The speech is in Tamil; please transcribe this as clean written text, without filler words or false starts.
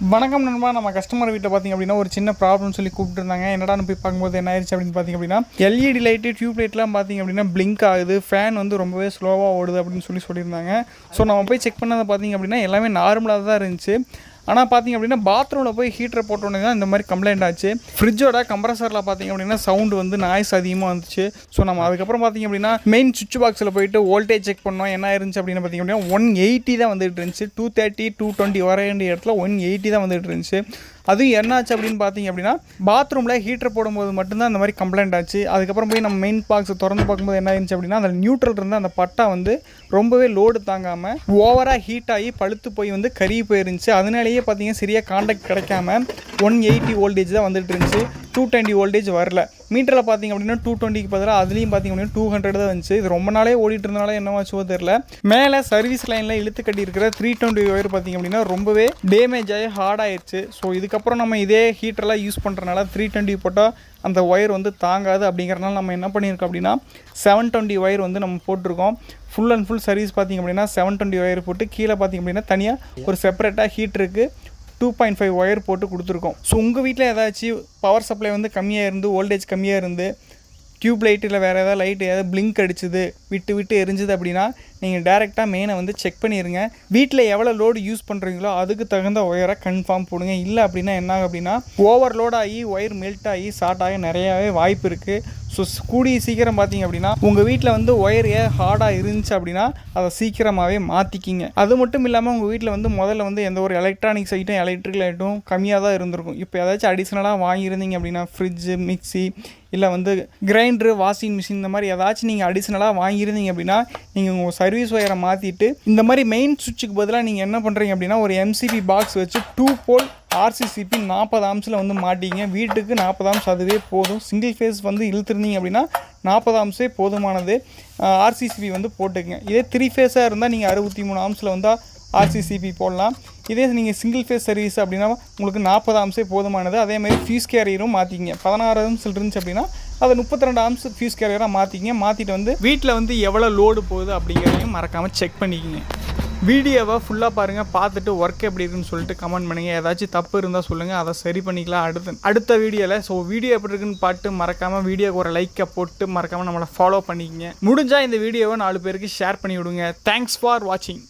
வணக்கம் நண்பா. நம்ம கஸ்டமர் வீட்டில் பார்த்திங்க அப்படின்னா ஒரு சின்ன ப்ராப்ளம் சொல்லி கூப்பிட்டுருந்தாங்க. என்னடான்னு போய் பார்க்கும்போது என்ன ஆயிடுச்சு அப்படின்னு பார்த்திங்க அப்படின்னா எல்இடி லைட்டு டியூப் லைட்லாம் பார்த்திங்க அப்படின்னா பிளிங்க் ஆகுது, ஃபேன் வந்து ரொம்பவே ஸ்லோவாக ஓடுது அப்படின்னு சொல்லியிருந்தாங்க. ஸோ நம்ம போய் செக் பண்ணதை பார்த்திங்க அப்படின்னா எல்லாமே நார்மலாக தான் இருந்துச்சு. ஆனால் பார்த்திங்க அப்படின்னா பாத்ரூமில் போய் ஹீட்டரை போட்டோன்னே தான் இந்த மாதிரி கம்ப்ளைண்ட் ஆச்சு. ஃப்ரிட்ஜோட கம்ப்ரஸரில் பார்த்திங்க அப்படின்னா சவுண்டு வந்து நாய்ஸ் அதிகமாக வந்துச்சு. ஸோ நம்ம அதுக்கப்புறம் பார்த்திங்க அப்படின்னா மெயின் சுவிட்ச் பாக்ஸில் போயிட்டு வோல்டேஜ் செக் பண்ணோம். என்ன இருந்துச்சு அப்படின்னு பார்த்திங்க அப்படின்னா 180 தான் வந்துட்டு இருந்துச்சு. 230 220 வர வேண்டிய இடத்துல 180 தான் வந்துட்டு இருந்துச்சு. அதுவும் என்னாச்சு அப்படின்னு பார்த்திங்க அப்படின்னா பாத்ரூமில் ஹீட்டர் போடும்போது மட்டும்தான் அந்த மாதிரி கம்ப்ளைண்ட் ஆச்சு. அதுக்கப்புறம் போய் நம்ம மெயின் பாக்ஸை திறந்து பார்க்கும்போது என்ன இருந்துச்சு அப்படின்னா அந்த நியூட்ரல் இருந்து அந்த பட்டா வந்து ரொம்பவே லோடு தாங்காமல் ஓவராக ஹீட் ஆகி பழுத்து போய் வந்து கருகி போயிருந்துச்சு. அதனாலேயே பார்த்திங்கன்னா சரியாக காண்டாக்ட் கிடைக்காம 180 வோல்டேஜ் தான் வந்துட்டு இருந்துச்சு. 220 வோல்டேஜ் வரல. மீட்டரில் பார்த்திங்க அப்படின்னா 220க்கு பதிலாக அதுலேயும் பார்த்திங்க அப்படின்னா 200 தான் வந்துச்சு. இது ரொம்ப நாளே ஓடிட்டு இருந்தனால என்னவாச்சோ தெரியல. மேலே சர்வீஸ் லைனில் இழுத்து கட்டி இருக்கிற 320 ஒயர் பார்த்திங்க அப்படின்னா ரொம்பவே டேமேஜ் ஆகி ஹார்ட் ஆயிடுச்சு. ஸோ இதுக்கப்புறம் நம்ம இதே ஹீட்டரெலாம் யூஸ் பண்ணுறனால 320 போட்டால் அந்த ஒயர் வந்து தாங்காது. அப்படிங்கிறனால நம்ம என்ன பண்ணியிருக்கோம் அப்படின்னா 720 ஒயர் வந்து நம்ம போட்டிருக்கோம். ஃபுல் அண்ட் ஃபுல் சர்வீஸ் பார்த்திங்க அப்படின்னா 720 ஒயர் போட்டு கீழே பார்த்திங்க அப்படின்னா தனியாக ஒரு செப்பரேட்டாக ஹீட்டருக்கு 2.5 ஒயர் போட்டு கொடுத்துருக்கோம். ஸோ உங்கள் வீட்டில் ஏதாச்சும் பவர் சப்ளை வந்து கம்மியாக இருந்து வோல்டேஜ் கம்மியாக இருந்து டியூப் லைட்டில் வேறு ஏதாவது லைட் ஏதாவது பிளிங்க் அடிச்சுது விட்டு எரிஞ்சுது அப்படின்னா நீங்கள் டேரெக்டாக மெயினை வந்து செக் பண்ணிடுங்க. வீட்டில் எவ்வளோ லோடு யூஸ் பண்ணுறீங்களோ அதுக்கு தகுந்த ஒயரை கன்ஃபார்ம் போடுங்க. இல்லை அப்படின்னா என்ன ஆகும் அப்படின்னா ஓவர்லோட் ஆகி ஒயர் மெல்ட் ஆகி ஷார்ட் ஆகி நிறையாவே வாய்ப்பு இருக்குது. ஸோ கூடிய சீக்கிரம் பார்த்தீங்க அப்படின்னா உங்கள் வீட்டில் வந்து ஒயர் ஹார்டாக இருந்துச்சு அப்படின்னா அதை சீக்கிரமாகவே மாற்றிக்கிங்க. அது மட்டும் இல்லாமல் உங்கள் வீட்டில் வந்து முதல்ல வந்து எந்த ஒரு எலக்ட்ரானிக்ஸ் ஐட்டம் எலக்ட்ரிக்கல் ஐட்டம் கம்மியாக தான் இருந்திருக்கும். இப்போ ஏதாச்சும் அடிஷ்னலாக வாங்கியிருந்தீங்க அப்படின்னா ஃப்ரிட்ஜு, மிக்சி, இல்லை வந்து கிரைண்டரு, வாஷிங் மிஷின் இந்த மாதிரி ஏதாச்சும் நீங்கள் அடிஷ்னலாக வாங்கியிருந்தீங்க அப்படின்னா நீங்கள் உங்கள் சர்வீஸ் ஒயரை மாற்றிட்டு இந்த மாதிரி மெயின் சுவிட்சுக்கு பதிலாக நீங்கள் என்ன பண்ணுறீங்க அப்படின்னா ஒரு எம்சிபி பாக்ஸ் வச்சு 2 போல் RCCP 40 ஆம்ஸில் வந்து மாட்டிங்க. வீட்டுக்கு 40 ஆம்ஸ் அதுவே போதும். சிங்கிள் ஃபேஸ் வந்து இழுத்துருந்தீங்க அப்படின்னா 40 ஆம்ஸே போதுமானது. RCCP வந்து போட்டுக்குங்க. இதே 3 ஃபேஸாக இருந்தால் நீங்கள் 63 ஆம்ஸில் வந்து RCCP போடலாம். இதே நீங்கள் சிங்கிள் ஃபேஸ் சர்வீஸ் அப்படின்னா உங்களுக்கு 40 ஆம்ஸே போதுமானது. அதேமாதிரி ஃபியூஸ் கேரியரும் மாற்றிக்கிங்க. 16 ஆம்ஸ் இருந்துச்சு அப்படின்னா அதை 32 ஆம்ஸ் ஃபியூஸ் கேரியராக மாற்றிக்கிங்க. மாற்றிட்டு வந்து வீட்டில் வந்து எவ்வளோ லோடு போகுது அப்படிங்கிறதையும் மறக்காமல் செக் பண்ணிக்கிங்க. வீடியோவை ஃபுல்லாக பாருங்கள். பார்த்துட்டு ஒர்க் எப்படி இருக்குன்னு சொல்லிட்டு கமெண்ட் பண்ணுங்கள். ஏதாச்சும் தப்பு இருந்தால் சொல்லுங்கள், அதை சரி பண்ணிக்கலாம் அடுத்த வீடியோவில். ஸோ வீடியோ எப்படி இருக்குன்னு பார்த்து மறக்காமல் வீடியோக்கு ஒரு லைக்கை போட்டு மறக்காமல் நம்மளை ஃபாலோ பண்ணிக்கங்க. முடிஞ்சால் இந்த வீடியோவை 4 பேருக்கு ஷேர் பண்ணி விடுங்க. தேங்க்ஸ் ஃபார் வாட்சிங்.